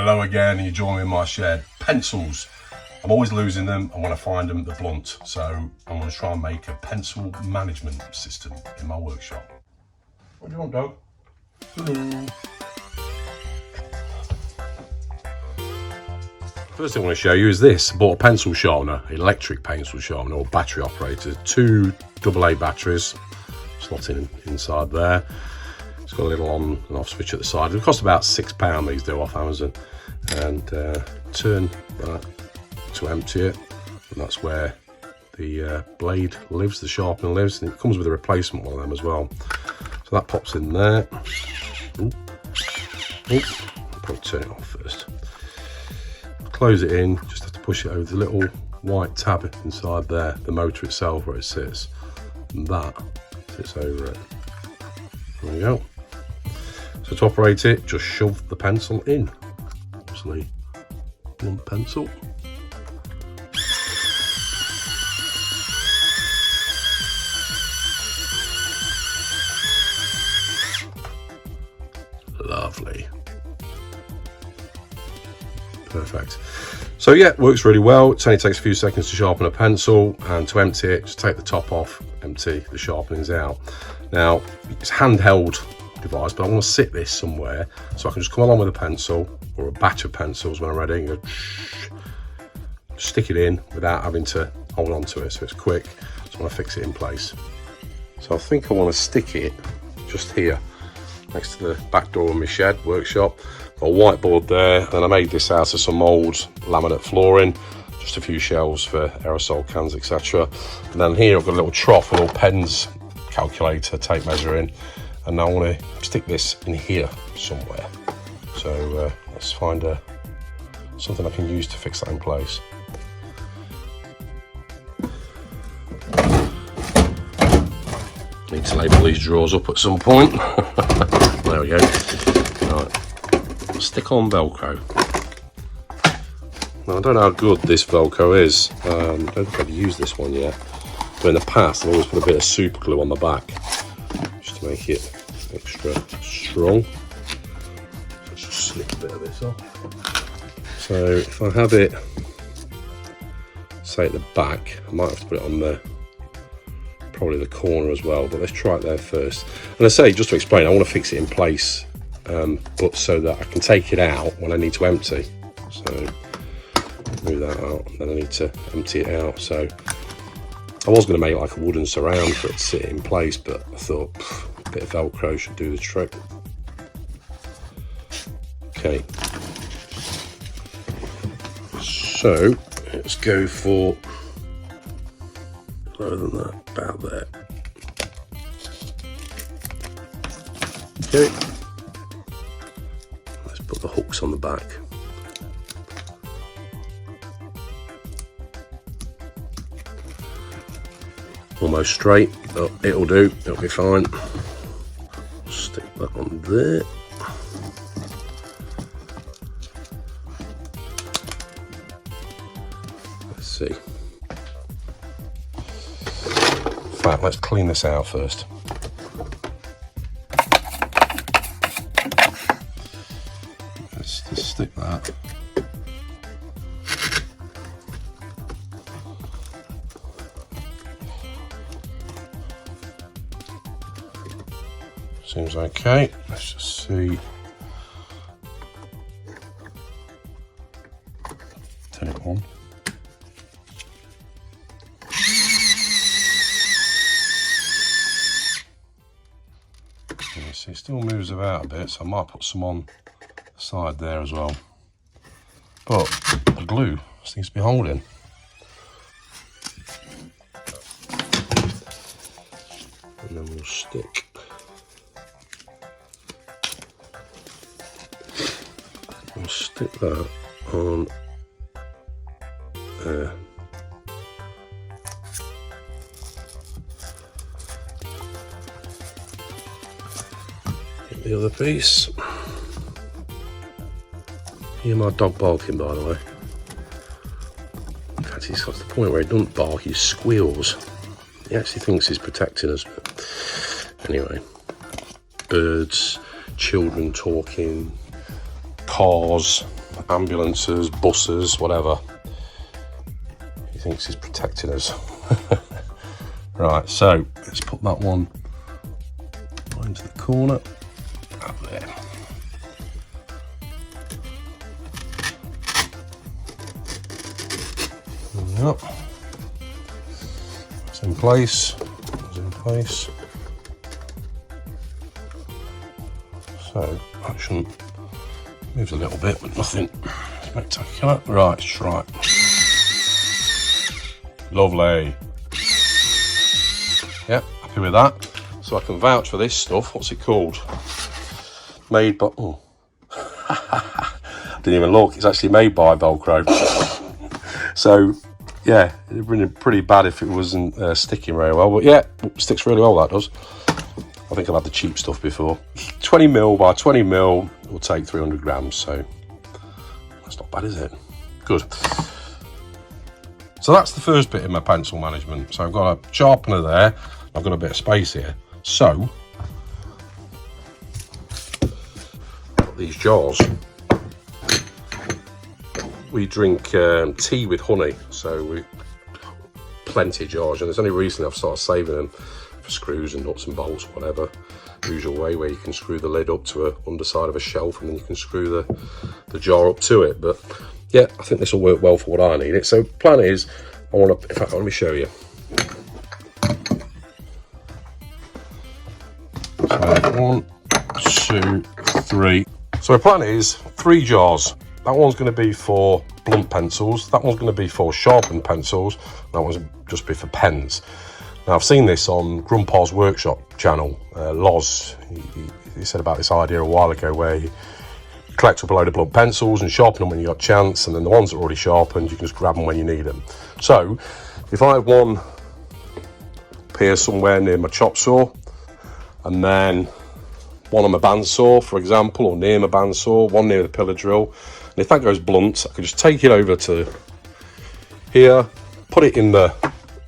Hello again, you join me in my shed. Pencils. I'm always losing them, and when I find them, they're blunt. So I'm going to try and make a pencil management system in my workshop. What do you want, dog? Hello. First thing I want to show you is this. I bought a pencil sharpener, electric pencil sharpener, or battery operated. 2 AA batteries, slotting inside there. It's got a little on and off switch at the side. It cost about £6, these do, off Amazon. And turn that to empty it, and that's where the blade lives, the sharpener lives, and it comes with a replacement one of them as well. So that pops in there. Ooh. Ooh. I'll probably turn it off first. Close it in, just have to push it over the little white tab inside there, the motor itself where it sits, and that sits over it. There we go. So to operate it, just shove the pencil in. Obviously, blunt pencil. Lovely. Perfect. So yeah, it works really well. It only takes a few seconds to sharpen a pencil, and to empty it, just take the top off, empty the sharpenings out. Now, it's handheld device, but I want to sit this somewhere so I can just come along with a pencil or a batch of pencils when I'm ready and go stick it in without having to hold on to it, so it's quick. So I want to fix it in place. So I think I want to stick it just here next to the back door of my shed workshop. Got a whiteboard there, and I made this out of some old laminate flooring, just a few shelves for aerosol cans, etc. And then here I've got a little trough with all pens, calculator, tape measure in, and now I want to stick this in here somewhere. So let's find something I can use to fix that in place. Need to label these drawers up at some point. There we go. Right. Stick on Velcro. Now I don't know how good this Velcro is. I don't think I've used this one yet. But in the past I've always put a bit of super glue on the back just to make it extra strong. Let's just slip a bit of this off. So if I have it, say at the back, I might have to put it on the probably the corner as well, but let's try it there first. And I say, just to explain, I want to fix it in place, but so that I can take it out when I need to empty. So move that out, and then I need to empty it out. So I was going to make like a wooden surround for it to sit in place, but I thought a bit of Velcro should do the trick. Okay, so let's go for lower than that, about there. Okay, let's put the hooks on the back. Almost straight, but it'll do, it'll be fine. Stick that on there. Let's see. In fact, let's clean this out first. Let's just stick that. Seems okay. Let's just see. Turn it on. See, it still moves about a bit, so I might put some on the side there as well. But the glue seems to be holding. And then we'll stick. We'll stick that on there. The other piece. Hear my dog barking, by the way. In fact, he's got to the point where he doesn't bark, he squeals. He actually thinks he's protecting us. But anyway, birds, children talking, cars, ambulances, buses, whatever. He thinks he's protecting us. Right, so let's put that one into the corner, up there. Yep. It's in place. It's in place. So that shouldn't moves a little bit, but nothing spectacular. Right, it's right. Lovely. Yep, happy with that. So I can vouch for this stuff. What's it called? Made by... Oh. Didn't even look. It's actually made by Velcro. So, yeah, it'd been pretty bad if it wasn't sticking very well. But yeah, it sticks really well, that does. I think I've had the cheap stuff before. 20mm by 20mm will take 300 grams. So that's not bad, is it? Good. So that's the first bit in my pencil management. So I've got a sharpener there. I've got a bit of space here. So these jars. We drink tea with honey, so we plenty of jars, and there's only recently I've started saving them for screws and nuts and bolts, whatever. Usual way where you can screw the lid up to a underside of a shelf, and then you can screw the jar up to it. But yeah, I think this will work well for what I need it. So plan is, I want to. In fact, let me show you. So 1, 2, 3. So my plan is 3 jars. That one's going to be for blunt pencils. That one's going to be for sharpened pencils. That one's just be for pens. Now I've seen this on Grandpa's Workshop channel. Loz, he said about this idea a while ago where you collect up a load of blunt pencils and sharpen them when you got a chance, and then the ones that are already sharpened, you can just grab them when you need them. So if I have one here somewhere near my chop saw, and then one on my bandsaw, for example, or near my bandsaw, one near the pillar drill, and if that goes blunt, I can just take it over to here, put it in the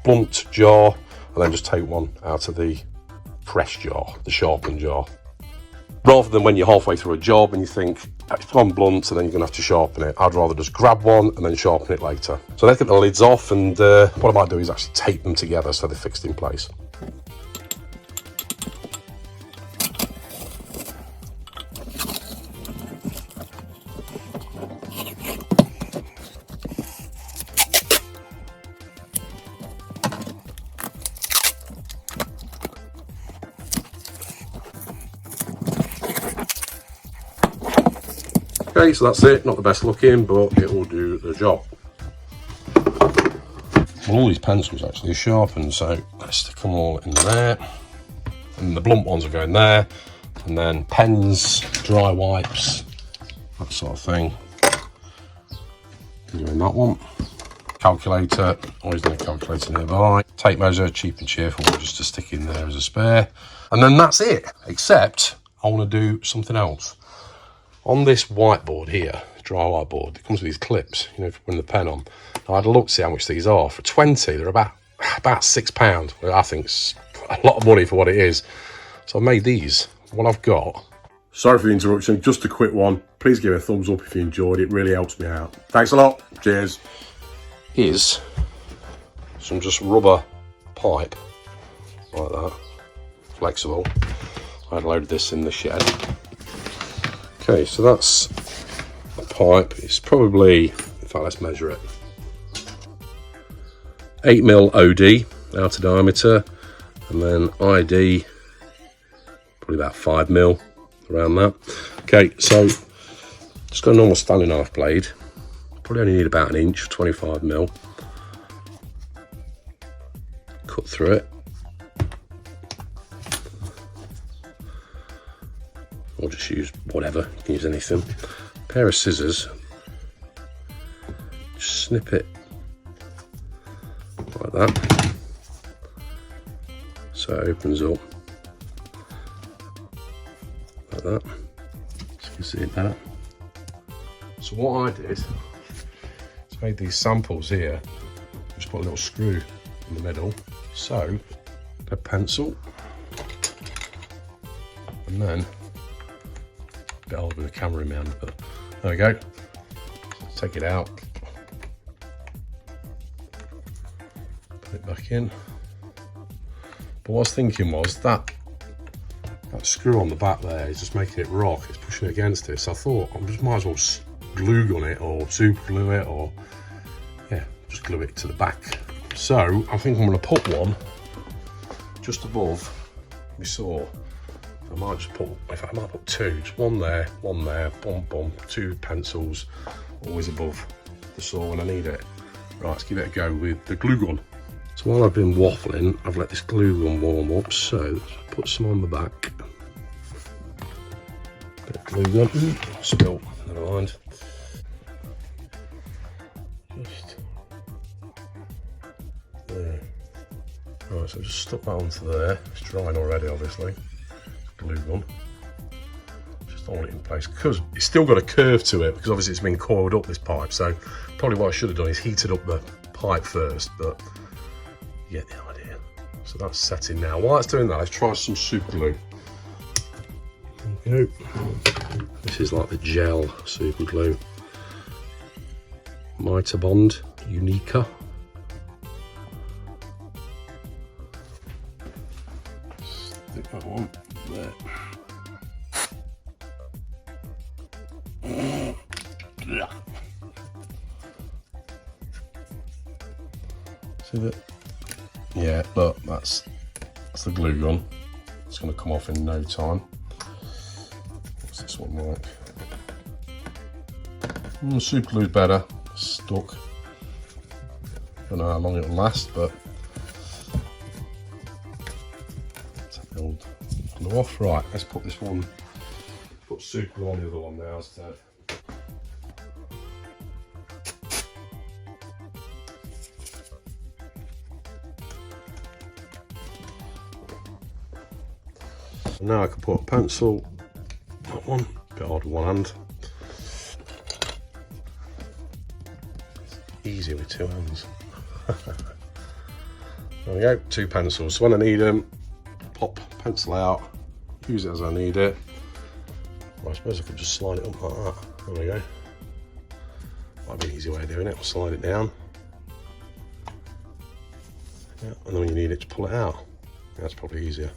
blunt jar, and then just take one out of the fresh jar, the sharpened jar. Rather than when you're halfway through a job and you think, it's gone blunt and then you're going to have to sharpen it, I'd rather just grab one and then sharpen it later. So let's get the lids off, and what I might do is actually tape them together so they're fixed in place. Okay, so that's it. Not the best looking, but it will do the job. Well, all these pencils actually are sharpened, so let's stick them all in there. And the blunt ones are going there. And then pens, dry wipes, that sort of thing. Doing that one. Calculator, always need a calculator nearby. Tape measure, cheap and cheerful, just to stick in there as a spare. And then that's it, except I want to do something else. On this whiteboard here, dry whiteboard, it comes with these clips, you know, for putting the pen on. I had a look to see how much these are. For 20, they're about £6, which I think's a lot of money for what it is. So I made these. What I've got. Sorry for the interruption, just a quick one. Please give it a thumbs up if you enjoyed it. It really helps me out. Thanks a lot. Cheers. Is some just rubber pipe like that, flexible. I had loaded this in the shed. Okay, so that's a pipe. It's probably, in fact, let's measure it. 8mm OD, outer diameter, and then ID, probably about 5mm, around that. Okay, so just got a normal Stanley knife blade. Probably only need about 1 inch, 25mm. Cut through it. Or just use whatever, you can use anything. Pair of scissors, just snip it like that, so it opens up like that, so you can see it better. So what I did is made these samples here, just put a little screw in the middle, so a pencil, and then get hold of the camera in my hand, but there we go. take it out, put it back in. But what I was thinking was that screw on the back there is just making it rock, it's pushing against it. So I thought I just might as well glue gun it or super glue it, or yeah, just glue it to the back. So I think I'm going to put one just above my saw. I might just put, in fact I might put two, just one there, boom, boom, two pencils, always above the saw when I need it. Right, let's give it a go with the glue gun. So while I've been waffling, I've let this glue gun warm up, so let's put some on the back. Bit of glue gun, spill, never mind. Just there. Right, so just stuck that onto there. It's drying already, obviously. Glue gun. Just hold it in place because it's still got a curve to it, because obviously it's been coiled up, this pipe. So probably what I should have done is heated up the pipe first, but you get the idea. So that's setting now. While it's doing that, let's try some super glue. There we go. This is like the gel super glue. Bond Unica. Stick that one there. See that? Yeah, look, that's the glue gun. It's going to come off in no time. What's this one like? Super glue's better. Stuck. Don't know how long it'll last, but take the old glue off. Right, let's put this one. Put super glue on the other one now instead. Now I can put a pencil, that one, a bit hard with one hand. Easy with two hands. There we go, two pencils. So when I need them, pop pencil out, use it as I need it. Well, I suppose I could just slide it up like that. There we go. Might be an easy way of doing it. Slide it down. Yeah, and then when you need it to pull it out, that's probably easier.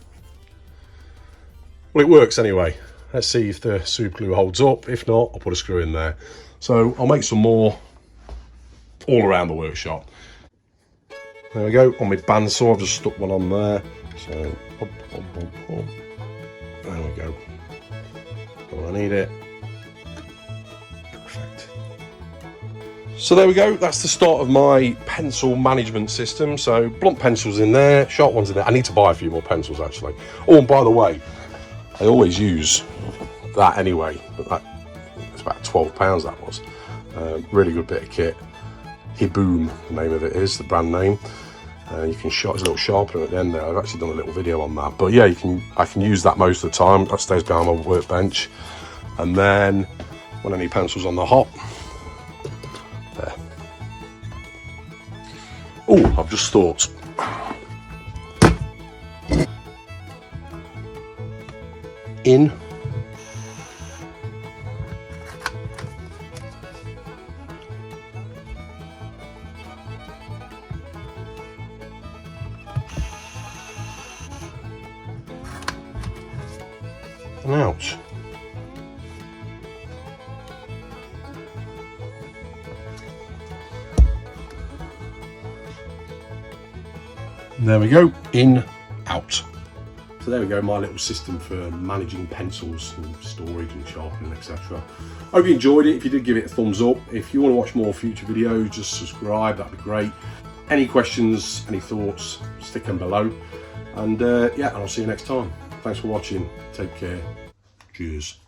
Well, it works anyway. Let's see if the super glue holds up. If not, I'll put a screw in there. So I'll make some more all around the workshop. There we go. On my bandsaw, I've just stuck one on there. So, up. There we go. When I need it. Perfect. So there we go. That's the start of my pencil management system. So blunt pencils in there, sharp ones in there. I need to buy a few more pencils actually. Oh, and by the way, I always use that anyway, but it's about £12 that was. Really good bit of kit. Hiboom, the name of it is, the brand name. You can there's a little sharpener at the end there. I've actually done a little video on that. But yeah, I can use that most of the time. That stays behind my workbench. And then when I need pencils on the hop, there. Oh, I've just thought. In. And out. There we go, in, out. So there we go, my little system for managing pencils and storage and sharpening, etc. Hope you enjoyed it. If you did, give it a thumbs up. If you want to watch more future videos, just subscribe, that'd be great. Any questions, any thoughts, stick them below. And yeah, and I'll see you next time. Thanks for watching. Take care. Cheers.